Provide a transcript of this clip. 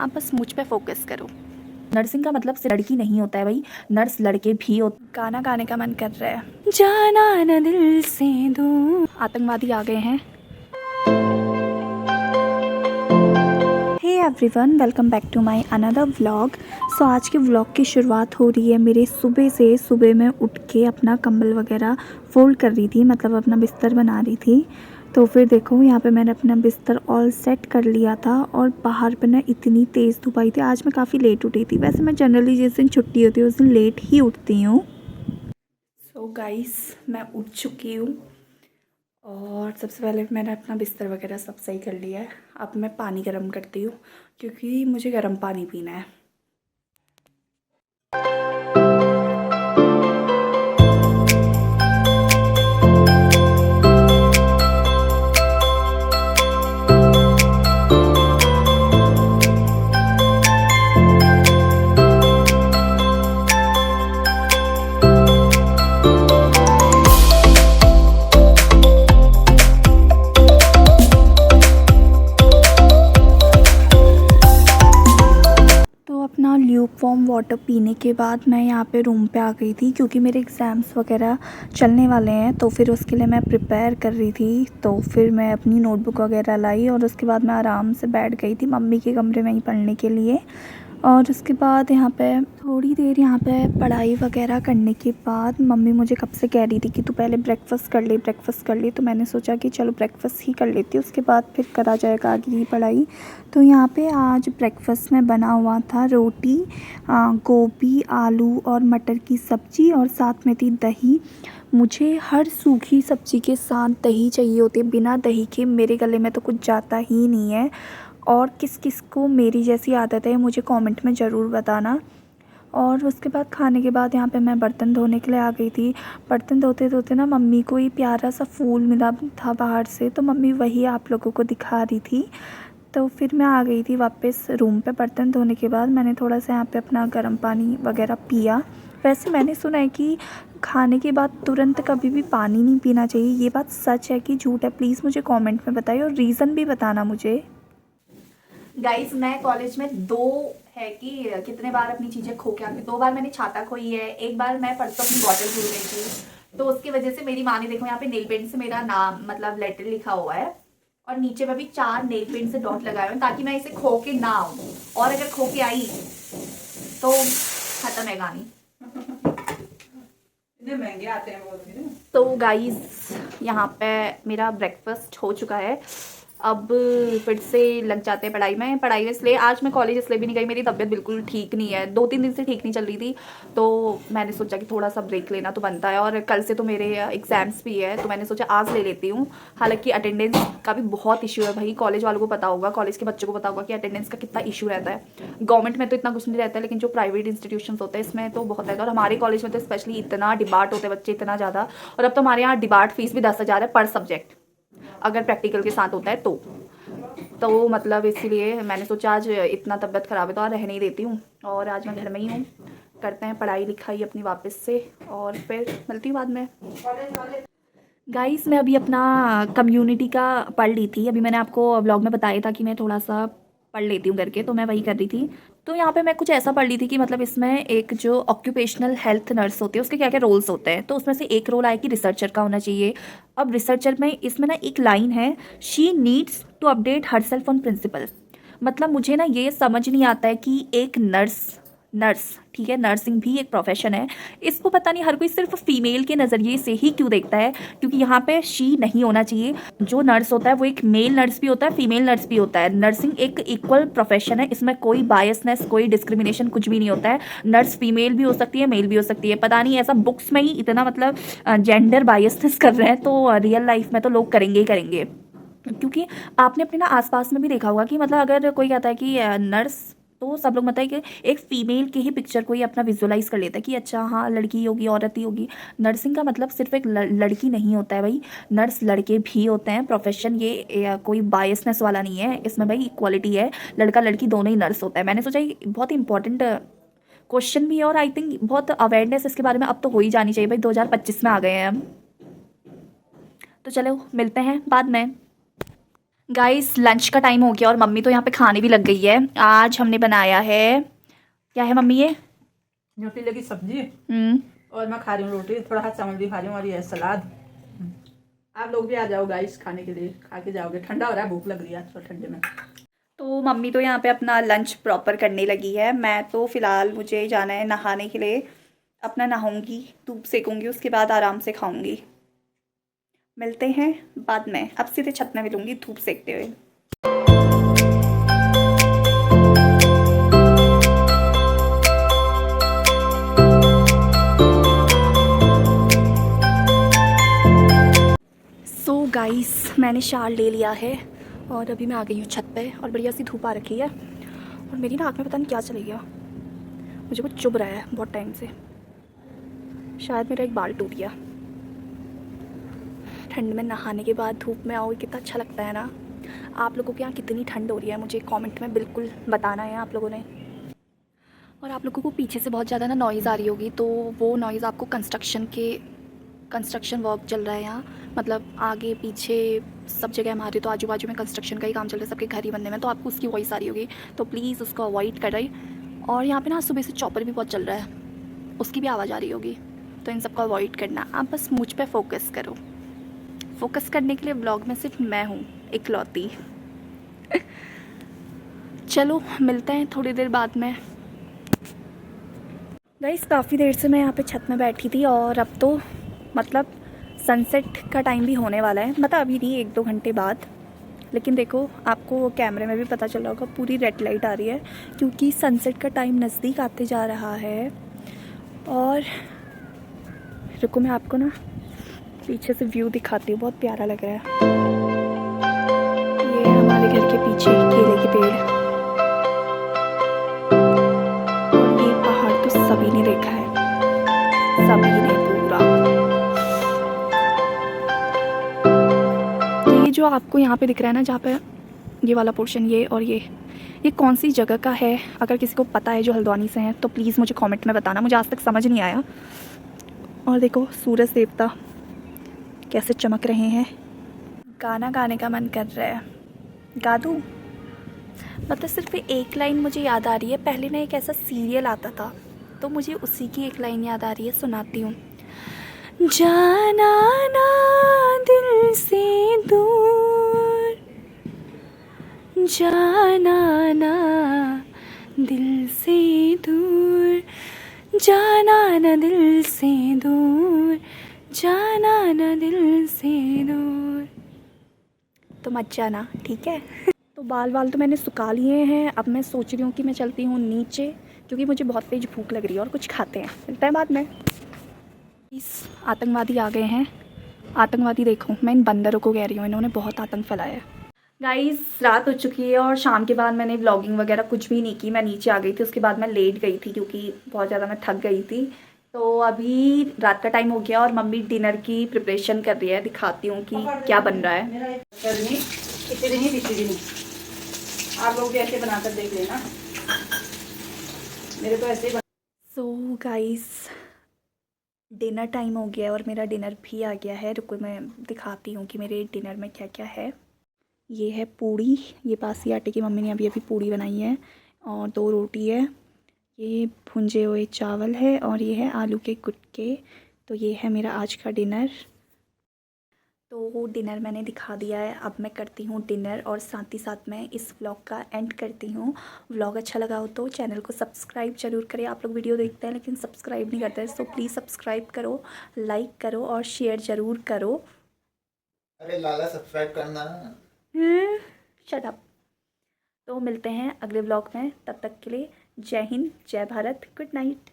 आप बस मुझ पे फोकस करो। नर्सिंग का मतलब सिर्फ लड़की नहीं होता है भाई, नर्स लड़के भी होते। गाना गाने का मन कर रहा है, जाना न दिल से दूर। आतंकवादी आ गए हैं। Hey everyone, welcome back to my another vlog. So आज के व्लॉग की शुरुआत हो रही है मेरे सुबह से। सुबह मैं उठ के अपना कंबल वगैरह फोल्ड कर रही थी, मतलब अपना बिस्तर बना रही थी। तो फिर देखो यहाँ पे मैंने अपना बिस्तर ऑल सेट कर लिया था और बाहर पे ना इतनी तेज़ धूप आई थी। आज मैं काफ़ी लेट उठी थी। वैसे मैं जनरली जिस दिन छुट्टी होती है उस दिन लेट ही उठती हूँ। सो गाइस, मैं उठ चुकी हूँ और सबसे पहले मैंने अपना बिस्तर वगैरह सब सही कर लिया है। अब मैं पानी गर्म करती हूँ क्योंकि मुझे गर्म पानी पीना है। अपना ल्यूक वार्म वाटर पीने के बाद मैं यहाँ पे रूम पे आ गई थी क्योंकि मेरे एग्ज़ाम्स वगैरह चलने वाले हैं। तो फिर उसके लिए मैं प्रिपेयर कर रही थी। तो फिर मैं अपनी नोटबुक वगैरह लाई और उसके बाद मैं आराम से बैठ गई थी मम्मी के कमरे में ही पढ़ने के लिए। और उसके बाद यहाँ पे थोड़ी देर यहाँ पे पढ़ाई वगैरह करने के बाद मम्मी मुझे कब से कह रही थी कि तू पहले ब्रेकफ़ास्ट कर ले, ब्रेकफ़ास्ट कर ले। तो मैंने सोचा कि चलो ब्रेकफ़ास्ट ही कर लेती हूँ, उसके बाद फिर करा जाएगा आगे की पढ़ाई। तो यहाँ पे आज ब्रेकफ़ास्ट में बना हुआ था रोटी, गोभी, आलू और मटर की सब्ज़ी और साथ में थी दही। मुझे हर सूखी सब्ज़ी के साथ दही चाहिए होती है, बिना दही के मेरे गले में तो कुछ जाता ही नहीं है। और किस किस को मेरी जैसी आदत है मुझे कमेंट में ज़रूर बताना। और उसके बाद खाने के बाद यहाँ पे मैं बर्तन धोने के लिए आ गई थी। बर्तन धोते धोते ना मम्मी को ये प्यारा सा फूल मिला था बाहर से, तो मम्मी वही आप लोगों को दिखा रही थी। तो फिर मैं आ गई थी वापस रूम पे। बर्तन धोने के बाद मैंने थोड़ा सा यहाँ पे अपना गर्म पानी वगैरह पिया। वैसे मैंने सुना है कि खाने के बाद तुरंत कभी भी पानी नहीं पीना चाहिए। ये बात सच है कि झूठ है? प्लीज़ मुझे कमेंट में बताइए और रीज़न भी बताना मुझे। गाइस, मैं कॉलेज में है कि कितने बार अपनी चीज़ें खो के आती। 2 बार मैंने छाता खोई है, 1 बार मैं परसों अपनी बॉटल भूल गई थी। तो उसकी वजह से मेरी माँ ने, देखो यहाँ पे नेल पेंट से मेरा नाम मतलब लेटर लिखा हुआ है और नीचे में भी 4 नेल पेंट से डॉट लगाए हुए हैं ताकि मैं इसे खो के ना आऊँ। और अगर खो के आई तो खत्म है कहानी। इतने महंगे आते हैं वो। तो गाइस, यहाँ पे मेरा ब्रेकफास्ट हो चुका है। अब फिर से लग जाते हैं पढ़ाई में इसलिए आज मैं कॉलेज इसलिए भी नहीं गई। मेरी तबीयत बिल्कुल ठीक नहीं है, 2-3 दिन से ठीक नहीं चल रही थी। तो मैंने सोचा कि थोड़ा सा ब्रेक लेना तो बनता है और कल से तो मेरे एग्ज़ाम्स भी है, तो मैंने सोचा आज ले लेती हूँ। हालांकि अटेंडेंस का भी बहुत इशू है भाई। कॉलेज वालों को पता होगा, कॉलेज के बच्चों को पता होगा कि अटेंडेंस का कितना इशू रहता है। गवर्नमेंट में तो इतना कुछ नहीं रहता है, लेकिन जो प्राइवेट इंस्टीट्यूशन होते हैं इसमें तो बहुत रहता है। और हमारे कॉलेज में तो स्पेशली इतना डिबाट होते हैं बच्चे, इतना ज़्यादा। और अब तो हमारे यहाँ डिबाट फीस भी 10,000 है पर सब्जेक्ट, अगर प्रैक्टिकल के साथ होता है तो मतलब इसीलिए मैंने सोचा आज इतना तबीयत ख़राब है तो आज रहने ही देती हूँ। और आज मैं घर में ही हूँ। करते हैं पढ़ाई लिखाई अपनी वापस से और फिर मिलती हूँ बाद में। गाइस, मैं अभी अपना कम्युनिटी का पढ़ ली थी। अभी मैंने आपको व्लॉग में बताया था कि मैं थोड़ा सा पढ़ लेती हूँ करके, तो मैं वही कर रही थी। तो यहाँ पे मैं कुछ ऐसा पढ़ ली थी कि मतलब इसमें एक जो ऑक्यूपेशनल हेल्थ नर्स होती है उसके क्या क्या रोल्स होते हैं। तो उसमें से एक रोल आया कि रिसर्चर का होना चाहिए। अब रिसर्चर में इसमें ना एक लाइन है, she needs to update herself on principal. मतलब मुझे ना ये समझ नहीं आता है कि एक नर्स ठीक है, नर्सिंग भी एक प्रोफेशन है, इसको पता नहीं हर कोई सिर्फ फीमेल के नज़रिए से ही क्यों देखता है। क्योंकि यहाँ पे शी नहीं होना चाहिए। जो नर्स होता है वो एक मेल नर्स भी होता है, फीमेल नर्स भी होता है। नर्सिंग एक इक्वल प्रोफेशन है, इसमें कोई बायसनेस, कोई डिस्क्रिमिनेशन कुछ भी नहीं होता है। नर्स फीमेल भी हो सकती है, मेल भी हो सकती है। पता नहीं ऐसा बुक्स में ही इतना मतलब जेंडर बायसनेस कर रहे हैं, तो रियल लाइफ में तो लोग करेंगे ही करेंगे। क्योंकि आपने अपने ना आसपास में भी देखा होगा कि मतलब अगर कोई कहता है कि नर्स, तो सब लोग मतलब कि एक फ़ीमेल की ही पिक्चर को ही अपना विजुअलाइज कर लेता है कि अच्छा हाँ लड़की होगी, औरत ही होगी। नर्सिंग का मतलब सिर्फ एक लड़की नहीं होता है भाई, नर्स लड़के भी होते हैं। प्रोफेशन ये कोई बायसनेस वाला नहीं है, इसमें भाई इक्वालिटी है। लड़का लड़की दोनों ही नर्स होता है। मैंने सोचा ये बहुत इंपॉर्टेंट क्वेश्चन भी है और आई थिंक बहुत अवेयरनेस इसके बारे में अब तो हो ही जानी चाहिए भाई। 2025 में आ गए हैं हम। तो चलो मिलते हैं बाद में। गाइस लंच का टाइम हो गया और मम्मी तो यहाँ पे खाने भी लग गई है। आज हमने बनाया है, क्या है मम्मी ये? न्यूट्रेला की सब्जी हम्म। और मैं खा रही हूँ रोटी, थोड़ा सा चावल भी खा रही हूँ और ये है सलाद। आप लोग भी आ जाओ गाइस खाने के लिए, खा के जाओगे। ठंडा हो रहा है, भूख लग रही है आज तो ठंडे में। तो मम्मी तो यहाँ पे अपना लंच प्रॉपर करने लगी है। मैं तो फ़िलहाल मुझे जाना है नहाने के लिए, अपना नहाऊंगी, धूप सेकूंगी, उसके बाद आराम से खाऊंगी। मिलते हैं बाद में। अब सीधे छत में मिलूंगी धूप सेकते हुए। सो गाइस मैंने शाल ले लिया है और अभी मैं आ गई हूँ छत पे और बढ़िया सी धूप आ रखी है और मेरी ना आँख में पता नहीं क्या चला गया, मुझे कुछ चुभ रहा है बहुत टाइम से। शायद मेरा एक बाल टूट गया। ठंड में नहाने के बाद धूप में आओ कितना अच्छा लगता है ना। आप लोगों के यहाँ कितनी ठंड हो रही है मुझे कमेंट में बिल्कुल बताना है आप लोगों ने। और आप लोगों को पीछे से बहुत ज़्यादा ना नॉइज़ आ रही होगी, तो वो नॉइज़ आपको कंस्ट्रक्शन वर्क चल रहा है यहाँ, मतलब आगे पीछे सब जगह हमारे तो आजू बाजू में कंस्ट्रक्शन का ही काम चल रहा है, सबके घर ही बनने में, तो आपको उसकी वॉइस आ रही होगी, तो प्लीज़ उसको अवॉइड करें। और यहाँ पे ना सुबह से चॉपर भी बहुत चल रहा है, उसकी भी आवाज़ आ रही होगी, तो इन सबको अवॉइड करना। आप बस मुझ पर फोकस करो। फोकस करने के लिए ब्लॉग में सिर्फ मैं हूँ इकलौती। चलो मिलते हैं थोड़ी देर बाद में। गाइस काफ़ी देर से मैं यहाँ पे छत में बैठी थी और अब तो मतलब सनसेट का टाइम भी होने वाला है, मतलब अभी नहीं 1-2 घंटे बाद। लेकिन देखो आपको कैमरे में भी पता चल रहा होगा पूरी रेड लाइट आ रही है क्योंकि सनसेट का टाइम नज़दीक आते जा रहा है। और रुको मैं आपको ना पीछे से व्यू दिखाती हूँ, बहुत प्यारा लग रहा है। ये हमारे घर के पीछे केले के पेड़, और ये पहाड़ तो सभी ने देखा है, सभी ने पूरा। ये जो आपको यहाँ पे दिख रहा है ना, जहाँ पे ये वाला पोर्शन, ये और ये कौन सी जगह का है? अगर किसी को पता है जो हल्द्वानी से हैं तो प्लीज़ मुझे कमेंट में बताना, मुझे आज तक समझ नहीं आया। और देखो सूरज देवता कैसे चमक रहे हैं। गाना गाने का मन कर रहा है, गा दूँ? मतलब सिर्फ एक लाइन मुझे याद आ रही है, पहले ना एक ऐसा सीरियल आता था तो मुझे उसी की एक लाइन याद आ रही है, सुनाती हूँ। जाना ना दिल से दूर, जाना ना दिल से दूर, जाना ना दिल से दूर, जाना ना दिल से दूर। तो मत जाना, ठीक है? तो बाल तो मैंने सुखा लिए हैं, अब मैं सोच रही हूँ कि मैं चलती हूँ नीचे क्योंकि मुझे बहुत तेज भूख लग रही है और कुछ खाते हैं। मिलते हैं बाद में। इस आतंकवादी आ गए हैं। आतंकवादी देखो, मैं इन बंदरों को कह रही हूँ, इन्होंने बहुत आतंक फैलाया है। गाइस रात हो चुकी है और शाम के बाद मैंने व्लॉगिंग वगैरह कुछ भी नहीं की, मैं नीचे आ गई थी, उसके बाद मैं लेट गई थी क्योंकि बहुत ज़्यादा मैं थक गई थी। तो अभी रात का टाइम हो गया और मम्मी डिनर की प्रिपरेशन कर रही है, दिखाती हूँ कि क्या बन रहा है। आप लोग भी ऐसे बनाकर देख लेना, मेरे तो ऐसे ही सो गाइस डिनर टाइम हो गया है और मेरा डिनर भी आ गया है। रुको मैं दिखाती हूँ कि मेरे डिनर में क्या क्या है। ये है पूड़ी, ये बासी आटे की मम्मी ने अभी अभी पूड़ी बनाई है, और 2 रोटी है, ये भुंजे हुए चावल है, और ये है आलू के गुटके। तो ये है मेरा आज का डिनर। तो डिनर मैंने दिखा दिया है, अब मैं करती हूँ डिनर और साथ ही साथ मैं इस व्लॉग का एंड करती हूँ। व्लॉग अच्छा लगा हो तो चैनल को सब्सक्राइब ज़रूर करें। आप लोग वीडियो देखते हैं लेकिन सब्सक्राइब नहीं करते हैं, सो प्लीज़ सब्सक्राइब करो, लाइक करो और शेयर ज़रूर करो। अरे लाला सब्सक्राइब करना। Shut up. तो मिलते हैं अगले व्लॉग में, तब तक के लिए जय हिंद, जय भारत, गुड नाइट।